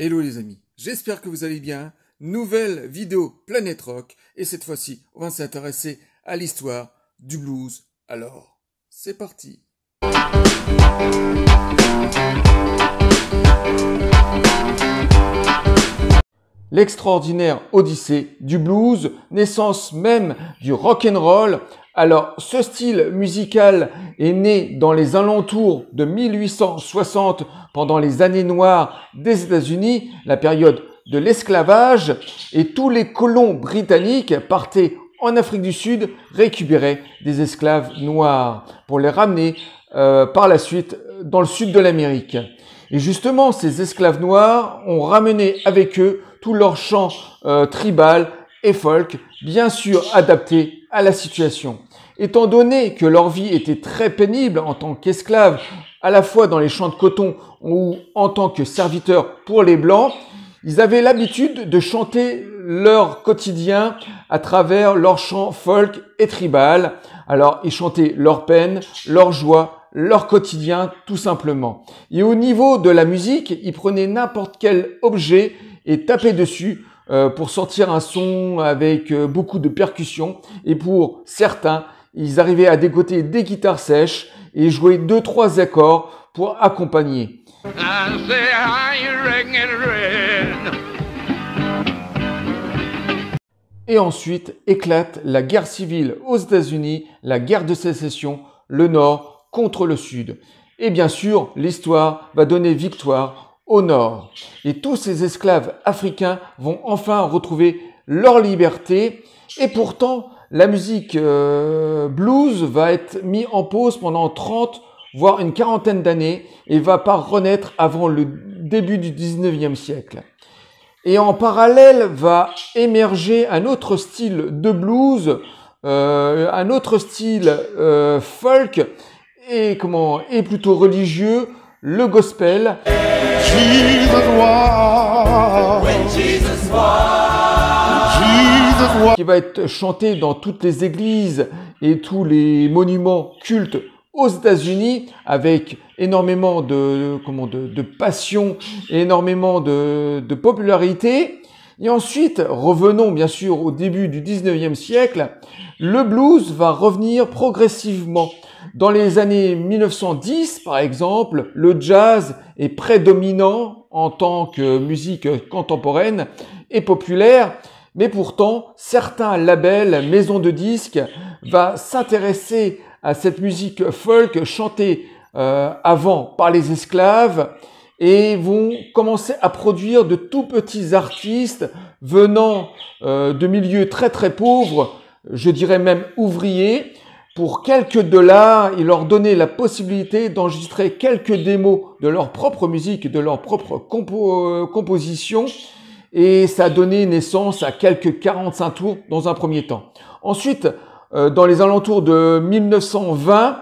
Hello les amis, j'espère que vous allez bien. Nouvelle vidéo Planète Rock et cette fois-ci on va s'intéresser à l'histoire du blues. Alors, c'est parti. L'extraordinaire odyssée du blues, naissance même du rock'n'roll. Alors, ce style musical est né dans les alentours de 1860 pendant les années noires des États-Unis, la période de l'esclavage, et tous les colons britanniques partaient en Afrique du Sud récupérer des esclaves noirs pour les ramener par la suite dans le sud de l'Amérique. Et justement, ces esclaves noirs ont ramené avec eux tout leur chant tribal et folk, bien sûr adapté à la situation. Étant donné que leur vie était très pénible en tant qu'esclaves, à la fois dans les champs de coton ou en tant que serviteurs pour les Blancs, ils avaient l'habitude de chanter leur quotidien à travers leurs chants folk et tribal. Alors, ils chantaient leurs peines, leurs joies, leur quotidien, tout simplement. Et au niveau de la musique, ils prenaient n'importe quel objet et tapaient dessus pour sortir un son avec beaucoup de percussions. Et pour certains, ils arrivaient à dégoter des guitares sèches et jouer 2-3 accords pour accompagner. Et ensuite éclate la guerre civile aux États-Unis, la guerre de sécession, le Nord contre le Sud. Et bien sûr, l'histoire va donner victoire au Nord. Et tous ces esclaves africains vont enfin retrouver leur liberté. Et pourtant, la musique blues va être mise en pause pendant 30, voire une quarantaine d'années et va pas renaître avant le début du 19e siècle. Et en parallèle va émerger un autre style de blues, un autre style folk et plutôt religieux, le gospel. Qui va être chanté dans toutes les églises et tous les monuments cultes aux États-Unis avec énormément de passion et énormément de popularité. Et ensuite, revenons bien sûr au début du 19e siècle, le blues va revenir progressivement. Dans les années 1910, par exemple, le jazz est prédominant en tant que musique contemporaine et populaire. Mais pourtant, certains labels, maisons de disques, vont s'intéresser à cette musique folk chantée avant par les esclaves et vont commencer à produire de tout petits artistes venant de milieux très très pauvres, je dirais même ouvriers. Pour quelques dollars, ils leur donnaient la possibilité d'enregistrer quelques démos de leur propre musique, de leur propre composition. Et ça a donné naissance à quelques 45 tours dans un premier temps. Ensuite, dans les alentours de 1920,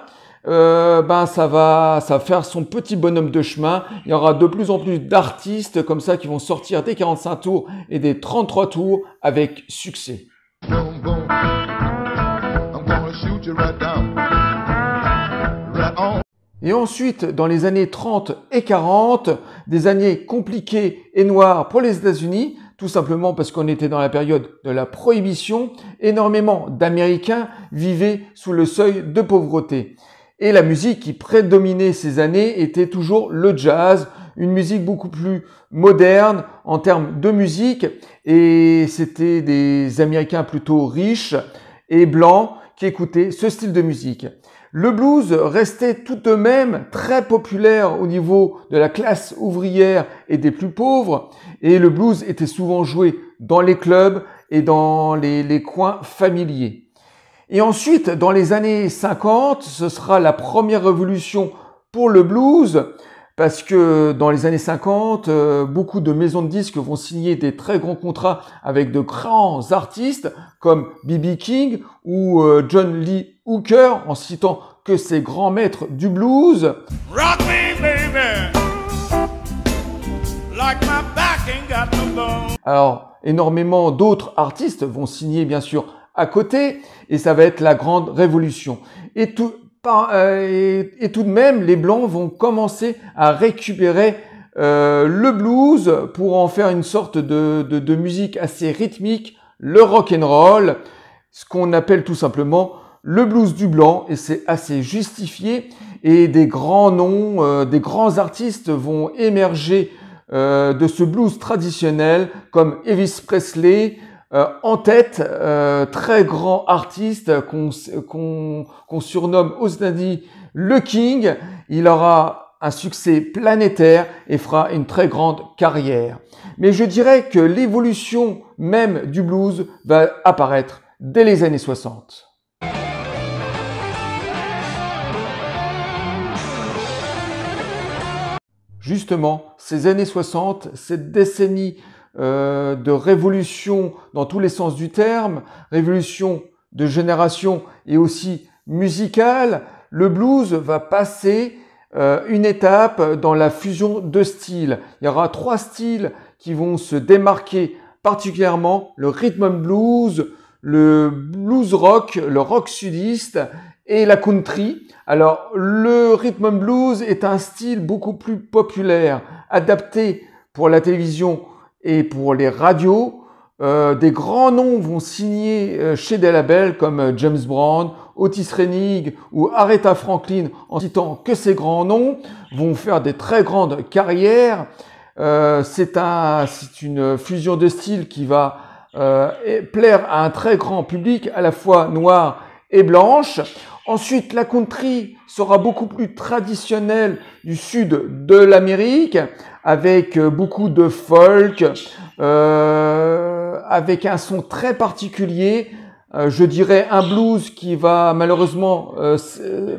ça va faire son petit bonhomme de chemin. Il y aura de plus en plus d'artistes comme ça qui vont sortir des 45 tours et des 33 tours avec succès. Et ensuite, dans les années 30 et 40, des années compliquées et noires pour les États-Unis, tout simplement parce qu'on était dans la période de la prohibition, énormément d'Américains vivaient sous le seuil de pauvreté. Et la musique qui prédominait ces années était toujours le jazz, une musique beaucoup plus moderne en termes de musique, et c'était des Américains plutôt riches et blancs qui écoutaient ce style de musique. Le blues restait tout de même très populaire au niveau de la classe ouvrière et des plus pauvres, et le blues était souvent joué dans les clubs et dans les coins familiers. Et ensuite, dans les années 50, ce sera la première révolution pour le blues, parce que dans les années 50, beaucoup de maisons de disques vont signer des très grands contrats avec de grands artistes comme B.B. King ou John Lee Hooker, en citant que ces grands maîtres du blues. Rock me, baby, like my back ain't got no bone. Alors, énormément d'autres artistes vont signer bien sûr à côté, et ça va être la grande révolution. Et tout de même, les Blancs vont commencer à récupérer le blues pour en faire une sorte de musique assez rythmique, le rock and roll, ce qu'on appelle tout simplement le blues du blanc, et c'est assez justifié, et des grands noms, des grands artistes vont émerger de ce blues traditionnel, comme Elvis Presley, en tête, très grand artiste qu'on surnomme aux États-Unis le King. Il aura un succès planétaire et fera une très grande carrière. Mais je dirais que l'évolution même du blues va apparaître dès les années 60. Justement, ces années 60, cette décennie de révolution dans tous les sens du terme, révolution de génération et aussi musicale, le blues va passer une étape dans la fusion de styles. Il y aura 3 styles qui vont se démarquer particulièrement: le rhythm and blues, le blues rock, le rock sudiste et la country. Alors, le rhythm and blues est un style beaucoup plus populaire, adapté pour la télévision et pour les radios. Des grands noms vont signer chez des labels comme James Brown, Otis Redding ou Aretha Franklin, en citant que ces grands noms, vont faire des très grandes carrières. C'est une fusion de styles qui va plaire à un très grand public, à la fois noir et blanche. Ensuite, la country sera beaucoup plus traditionnelle du sud de l'Amérique, avec beaucoup de folk, avec un son très particulier. Je dirais un blues qui va malheureusement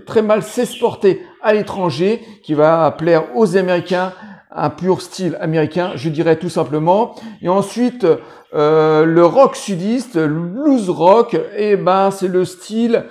très mal s'exporter à l'étranger, qui va plaire aux Américains, un pur style américain, je dirais tout simplement. Et ensuite, le rock sudiste, le blues rock, c'est le style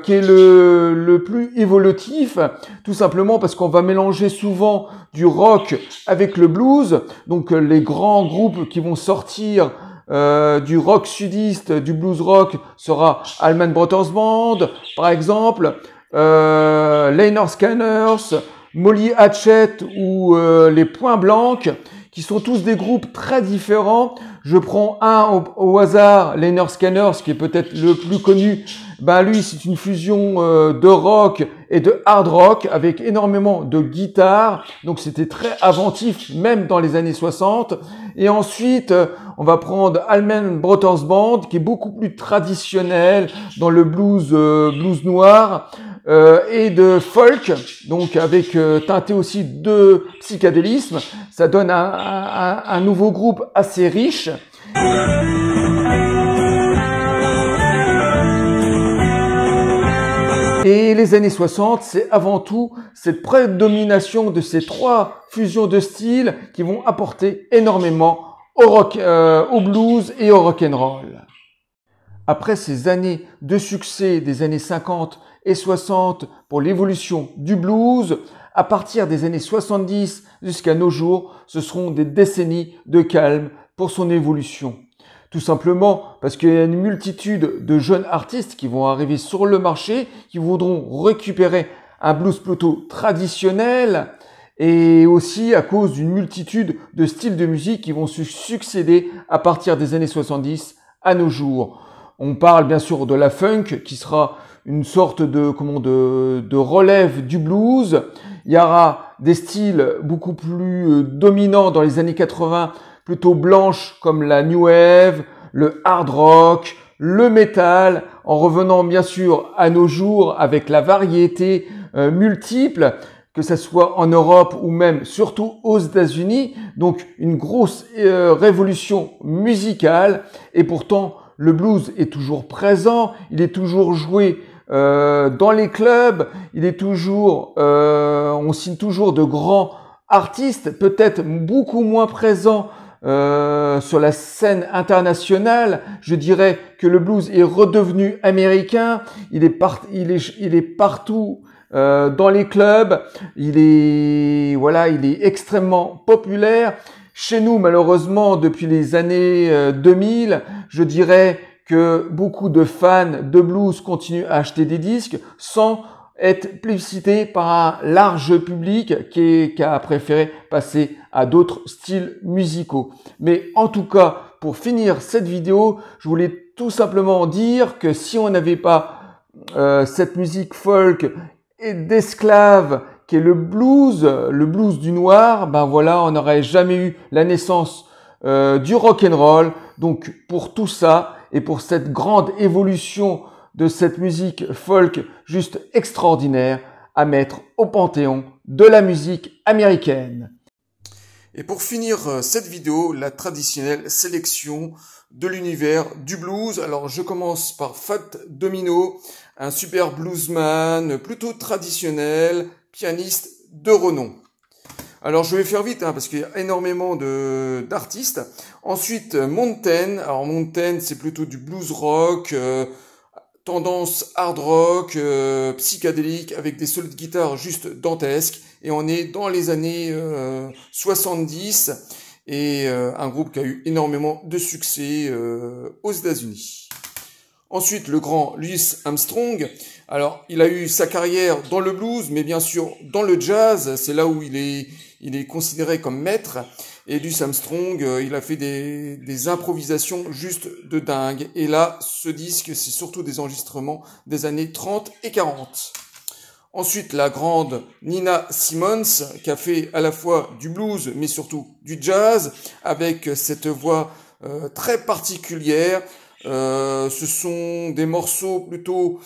qui est le plus évolutif, tout simplement parce qu'on va mélanger souvent du rock avec le blues. Donc les grands groupes qui vont sortir du rock sudiste, du blues rock, sera Allman Brothers Band, par exemple, Lynyrd Skynyrd, Molly Hatchet ou les Points Blancs, qui sont tous des groupes très différents. Je prends un au hasard, Lynyrd Skynyrd, qui est peut-être le plus connu. Lui, c'est une fusion de rock et de hard rock avec énormément de guitare. Donc, c'était très inventif, même dans les années 60. Et ensuite, on va prendre Allman Brothers Band, qui est beaucoup plus traditionnel dans le blues noir et de folk. Donc, avec teinté aussi de psychédélisme. Ça donne un nouveau groupe assez riche. Et les années 60, c'est avant tout cette prédomination de ces 3 fusions de styles qui vont apporter énormément au rock, au blues et au rock and roll. Après ces années de succès des années 50 et 60 pour l'évolution du blues, à partir des années 70 jusqu'à nos jours, ce seront des décennies de calme pour son évolution. Tout simplement parce qu'il y a une multitude de jeunes artistes qui vont arriver sur le marché, qui voudront récupérer un blues plutôt traditionnel, et aussi à cause d'une multitude de styles de musique qui vont se succéder à partir des années 70 à nos jours. On parle bien sûr de la funk qui sera une sorte de relève du blues. Il y aura des styles beaucoup plus dominants dans les années 80, plutôt blanches, comme la new wave, le hard rock, le metal, en revenant bien sûr à nos jours avec la variété multiple, que ce soit en Europe ou même surtout aux États-Unis. Donc une grosse révolution musicale, et pourtant le blues est toujours présent, il est toujours joué dans les clubs, il est toujours, on signe toujours de grands artistes, peut-être beaucoup moins présents sur la scène internationale. Je dirais que le blues est redevenu américain, il est partout dans les clubs, il est extrêmement populaire. Chez nous, malheureusement, depuis les années 2000, je dirais que beaucoup de fans de blues continuent à acheter des disques sans être plébiscité par un large public qui a préféré passer à d'autres styles musicaux. Mais en tout cas, pour finir cette vidéo, je voulais tout simplement dire que si on n'avait pas cette musique folk et d'esclaves qui est le blues du noir, ben voilà, on n'aurait jamais eu la naissance du rock and roll. Donc pour tout ça et pour cette grande évolution de cette musique folk juste extraordinaire à mettre au panthéon de la musique américaine. Et pour finir cette vidéo, la traditionnelle sélection de l'univers du blues. Alors je commence par Fats Domino, un super bluesman plutôt traditionnel, pianiste de renom. Alors je vais faire vite parce qu'il y a énormément d'artistes. Ensuite Mountain. Alors Mountain c'est plutôt du blues rock, tendance hard rock, psychédélique avec des solos de guitare juste dantesques. Et on est dans les années 70 et un groupe qui a eu énormément de succès aux États-Unis. Ensuite, le grand Louis Armstrong. Alors, il a eu sa carrière dans le blues, mais bien sûr dans le jazz. C'est là où il est considéré comme maître. Et Louis Armstrong, il a fait des improvisations juste de dingue. Et là, ce disque, c'est surtout des enregistrements des années 30 et 40. Ensuite, la grande Nina Simone, qui a fait à la fois du blues, mais surtout du jazz, avec cette voix très particulière. Ce sont des morceaux plutôt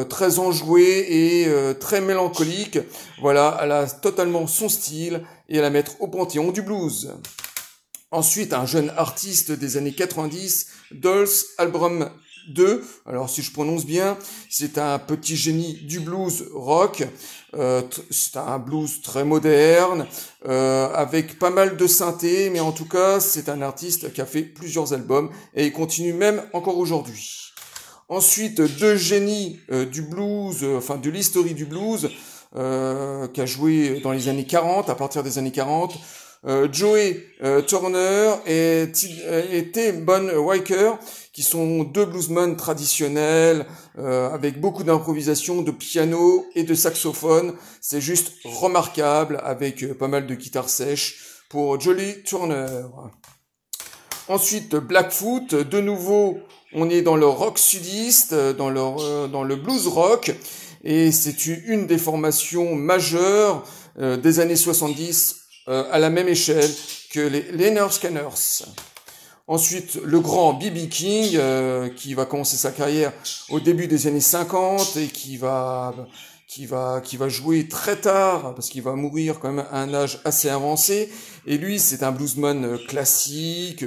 très enjoués et très mélancoliques. Voilà, elle a totalement son style et elle la mettre au panthéon du blues. Ensuite, un jeune artiste des années 90, Dulce Albrum 2, alors si je prononce bien, c'est un petit génie du blues rock, c'est un blues très moderne, avec pas mal de synthé, mais en tout cas c'est un artiste qui a fait plusieurs albums et il continue même encore aujourd'hui. Ensuite, deux génies du blues, enfin de l'historie du blues, qui a joué dans les années 40, à partir des années 40, Joey Turner et T. Bone Walker, qui sont deux bluesmen traditionnels avec beaucoup d'improvisation, de piano et de saxophone. C'est juste remarquable avec pas mal de guitares sèches pour Joey Turner. Ensuite, Blackfoot, de nouveau, on est dans le rock sudiste, dans le blues rock, et c'est une des formations majeures des années 70 à la même échelle que les Lynyrd Skynyrd. Ensuite, le grand B.B. King, qui va commencer sa carrière au début des années 50 et qui va jouer très tard, parce qu'il va mourir quand même à un âge assez avancé. Et lui, c'est un bluesman classique,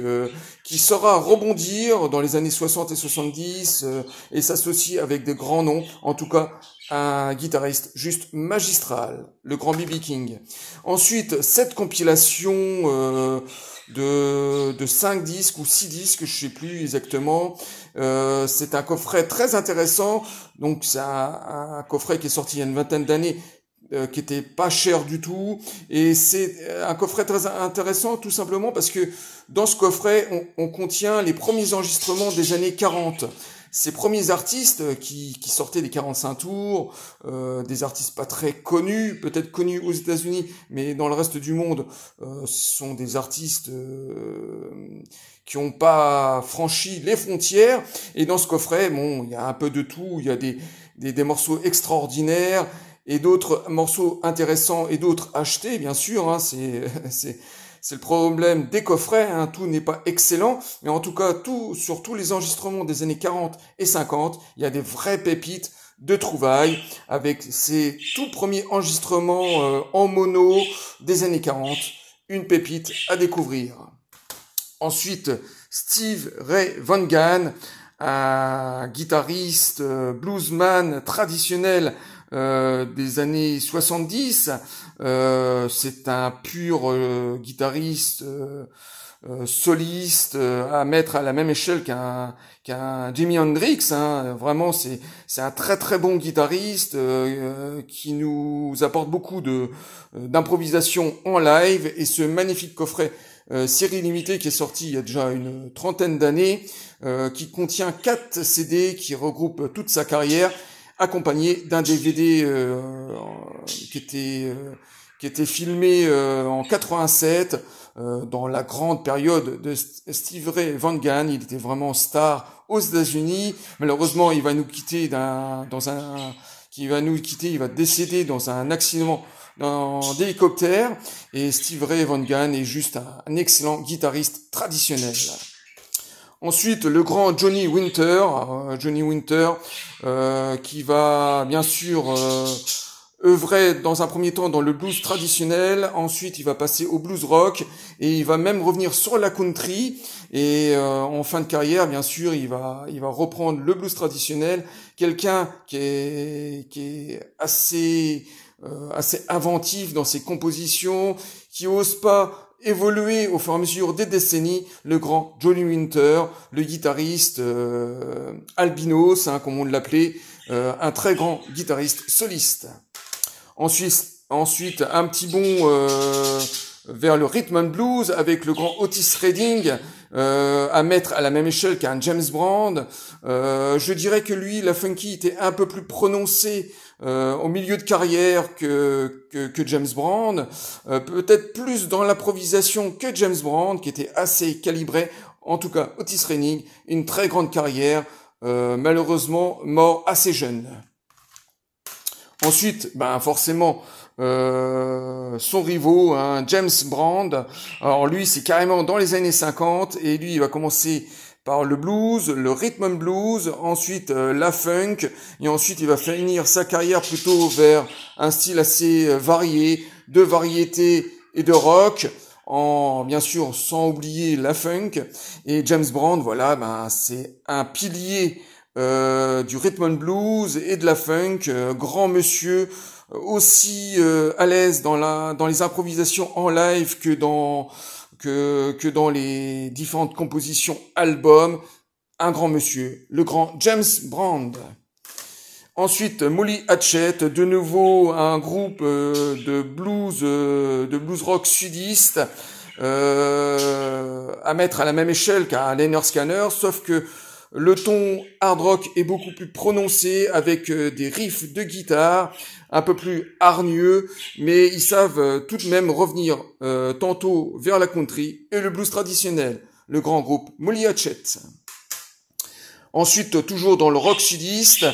qui saura rebondir dans les années 60 et 70, et s'associer avec des grands noms. En tout cas, un guitariste juste magistral, le grand B.B. King. Ensuite, cette compilation de 5 disques ou 6 disques, je sais plus exactement. C'est un coffret très intéressant. Donc c'est un coffret qui est sorti il y a une vingtaine d'années, qui était pas cher du tout. Et c'est un coffret très intéressant tout simplement parce que dans ce coffret, on contient les premiers enregistrements des années 40. Ces premiers artistes qui sortaient des 45 tours, des artistes pas très connus, peut-être connus aux États-Unis, mais dans le reste du monde, ce sont des artistes qui n'ont pas franchi les frontières. Et dans ce coffret, bon, il y a un peu de tout, il y a des morceaux extraordinaires et d'autres morceaux intéressants et d'autres achetés, bien sûr. Hein, c'est le problème des coffrets, hein, tout n'est pas excellent, mais en tout cas, sur tous les enregistrements des années 40 et 50, il y a des vraies pépites de trouvailles avec ces tout premiers enregistrements en mono des années 40, une pépite à découvrir. Ensuite, Steve Ray Vaughan, un guitariste bluesman traditionnel des années 70. C'est un pur guitariste soliste à mettre à la même échelle qu'un Jimi Hendrix. Hein. Vraiment, c'est un très très bon guitariste qui nous apporte beaucoup d'improvisation en live. Et ce magnifique coffret série limitée qui est sorti il y a déjà une trentaine d'années, qui contient 4 CD qui regroupent toute sa carrière, accompagné d'un DVD qui était filmé en 87 dans la grande période de Stevie Ray Vaughan. Il était vraiment star aux États-Unis. Malheureusement, il va décéder dans un accident d'hélicoptère. Et Stevie Ray Vaughan est juste un excellent guitariste traditionnel. Ensuite, le grand Johnny Winter, qui va bien sûr œuvrer dans un premier temps dans le blues traditionnel. Ensuite, il va passer au blues rock et il va même revenir sur la country. Et en fin de carrière, bien sûr, il va reprendre le blues traditionnel. Quelqu'un qui est assez inventif dans ses compositions, qui ose pas évolué au fur et à mesure des décennies, le grand Johnny Winter, le guitariste albinos, comme on l'appelait, un très grand guitariste soliste. Ensuite, un petit bond vers le rhythm and blues avec le grand Otis Redding, à mettre à la même échelle qu'un James Brown. Je dirais que lui, la funky était un peu plus prononcée au milieu de carrière que James Brown, peut-être plus dans l'improvisation que James Brown, qui était assez calibré. En tout cas, Otis Redding, une très grande carrière, malheureusement mort assez jeune. Ensuite, forcément, son rivaux, James Brown. Alors lui, c'est carrément dans les années 50, et lui, il va commencer par le blues, le rhythm and blues, ensuite la funk, et ensuite il va finir sa carrière plutôt vers un style assez varié, de variété et de rock, bien sûr sans oublier la funk. Et James Brown, voilà, c'est un pilier du rhythm and blues et de la funk, grand monsieur, aussi à l'aise dans les improvisations en live que dans les différentes compositions albums. Un grand monsieur, le grand James Brown. Ensuite, Molly Hatchet, de nouveau un groupe de blues rock sudiste, à mettre à la même échelle qu'un Lynyrd Skynyrd, sauf que le ton hard rock est beaucoup plus prononcé, avec des riffs de guitare un peu plus hargneux, mais ils savent tout de même revenir tantôt vers la country et le blues traditionnel. Le grand groupe Molly Hatchet. Ensuite, toujours dans le rock sudiste,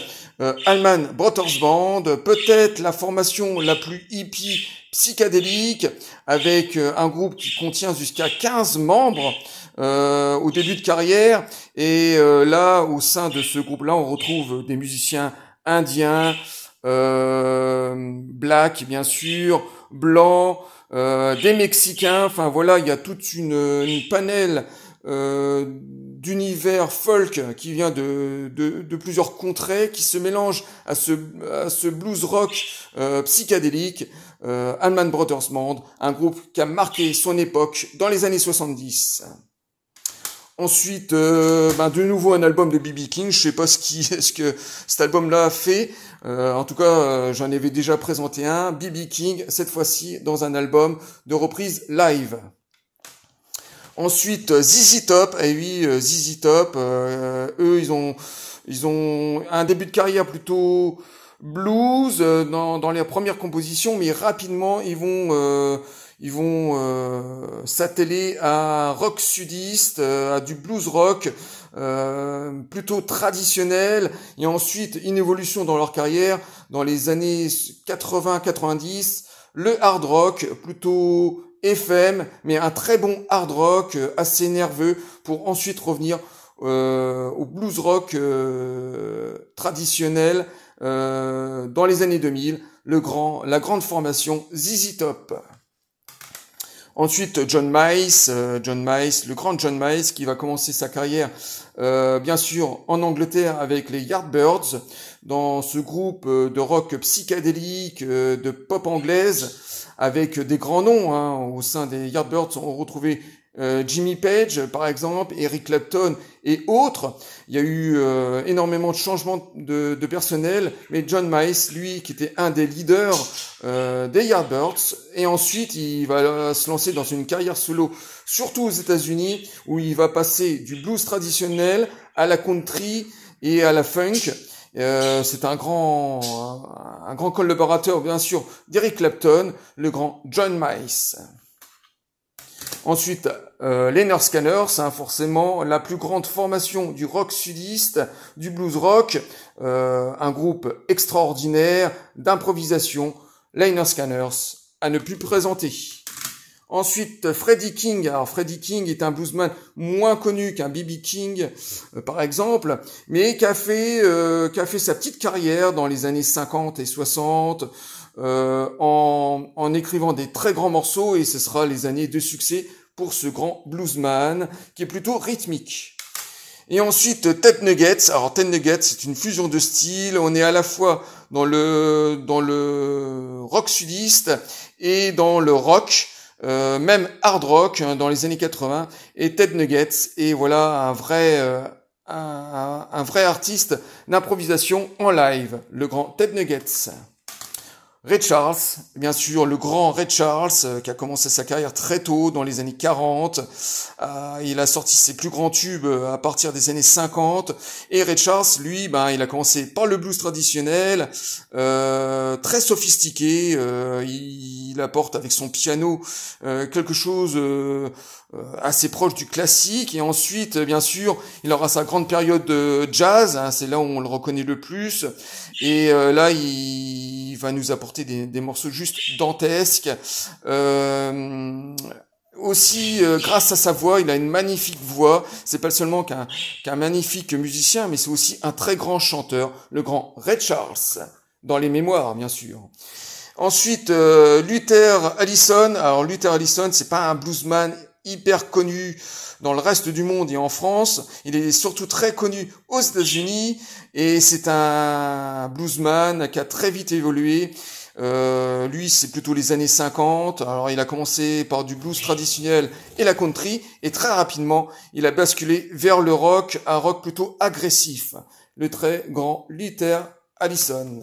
Allman Brothers Band, peut-être la formation la plus hippie psychédélique, avec un groupe qui contient jusqu'à 15 membres au début de carrière. Et là, au sein de ce groupe-là, on retrouve des musiciens indiens, black bien sûr, blancs, des Mexicains. Enfin voilà, il y a toute une panel d'univers folk qui vient de plusieurs contrées, qui se mélange à ce blues rock psychédélique. Allman Brothers Band, un groupe qui a marqué son époque dans les années 70. Ensuite, de nouveau un album de B.B. King. Je sais pas ce que cet album-là a fait. En tout cas, j'en avais déjà présenté un. B.B. King, cette fois-ci dans un album de reprise live. Ensuite, ZZ Top. Eh oui, ZZ Top. Eux, ils ont un début de carrière plutôt blues dans les premières compositions, mais rapidement ils vont s'atteler à rock sudiste, à du blues rock plutôt traditionnel, et ensuite une évolution dans leur carrière dans les années 80-90, le hard rock plutôt FM, mais un très bon hard rock assez nerveux, pour ensuite revenir au blues rock traditionnel dans les années 2000, la grande formation ZZ Top. Ensuite, John Miles, le grand John Miles, qui va commencer sa carrière bien sûr en Angleterre avec les Yardbirds, dans ce groupe de rock psychédélique, de pop anglaise, avec des grands noms. Au sein des Yardbirds, on retrouvait Jimmy Page par exemple, Eric Clapton et autres. Il y a eu énormément de changements de personnel, mais John Miles, lui, qui était un des leaders des Yardbirds, et ensuite il va se lancer dans une carrière solo, surtout aux États-Unis, où il va passer du blues traditionnel à la country et à la funk. C'est un grand collaborateur, bien sûr, d'Eric Clapton, le grand John Miles. Ensuite, les Nerve Scanners, forcément la plus grande formation du rock sudiste, du blues rock, un groupe extraordinaire d'improvisation, les Nerve Scanners, à ne plus présenter. Ensuite, Freddie King. Alors, Freddie King est un bluesman moins connu qu'un B.B. King, par exemple, mais qui a fait sa petite carrière dans les années 50 et 60, en écrivant des très grands morceaux, et ce sera les années de succès pour ce grand bluesman, qui est plutôt rythmique. Et ensuite, Ted Nuggets. Alors, Ted Nuggets, c'est une fusion de styles. On est à la fois dans le rock sudiste et dans le rock, même hard rock, dans les années 80. Et Ted Nuggets est, voilà, un vrai artiste d'improvisation en live, le grand Ted Nuggets. Ray Charles, bien sûr, le grand Ray Charles, qui a commencé sa carrière très tôt, dans les années 40. Il a sorti ses plus grands tubes à partir des années 50. Et Ray Charles, lui, il a commencé par le blues traditionnel, très sophistiqué. Il apporte avec son piano quelque chose assez proche du classique. Et ensuite, bien sûr, il aura sa grande période de jazz. C'est là où on le reconnaît le plus. Et là, il va nous apporter des morceaux juste dantesques. Aussi, grâce à sa voix, il a une magnifique voix. C'est pas seulement qu'un magnifique musicien, mais c'est aussi un très grand chanteur, le grand Ray Charles, dans les mémoires, bien sûr. Ensuite, Luther Allison. Alors, Luther Allison, c'est pas un bluesman hyper connu dans le reste du monde et en France. Il est surtout très connu aux États-Unis, et c'est un bluesman qui a très vite évolué. Lui, c'est plutôt les années 50. Alors, il a commencé par du blues traditionnel et la country, et très rapidement, il a basculé vers le rock, un rock plutôt agressif. Le très grand Luther Allison.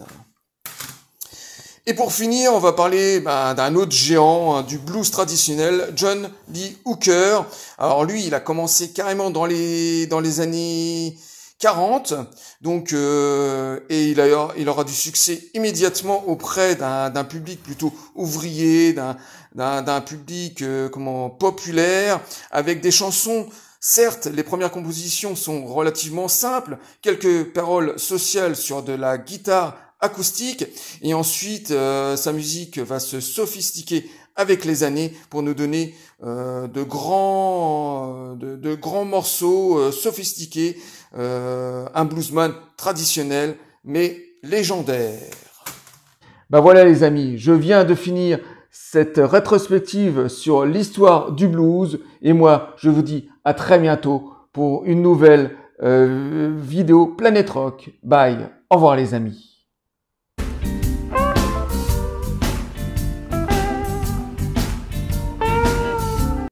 Et pour finir, on va parler d'un autre géant du blues traditionnel, John Lee Hooker. Alors lui, il a commencé carrément dans les années 40, donc et il aura du succès immédiatement auprès d'un public plutôt ouvrier, d'un public populaire, avec des chansons. Certes, les premières compositions sont relativement simples, quelques paroles sociales sur de la guitare acoustique, et ensuite sa musique va se sophistiquer avec les années pour nous donner de grands morceaux sophistiqués, un bluesman traditionnel mais légendaire. Voilà les amis, je viens de finir cette rétrospective sur l'histoire du blues, et moi je vous dis à très bientôt pour une nouvelle vidéo Planète Rock. Bye, au revoir les amis.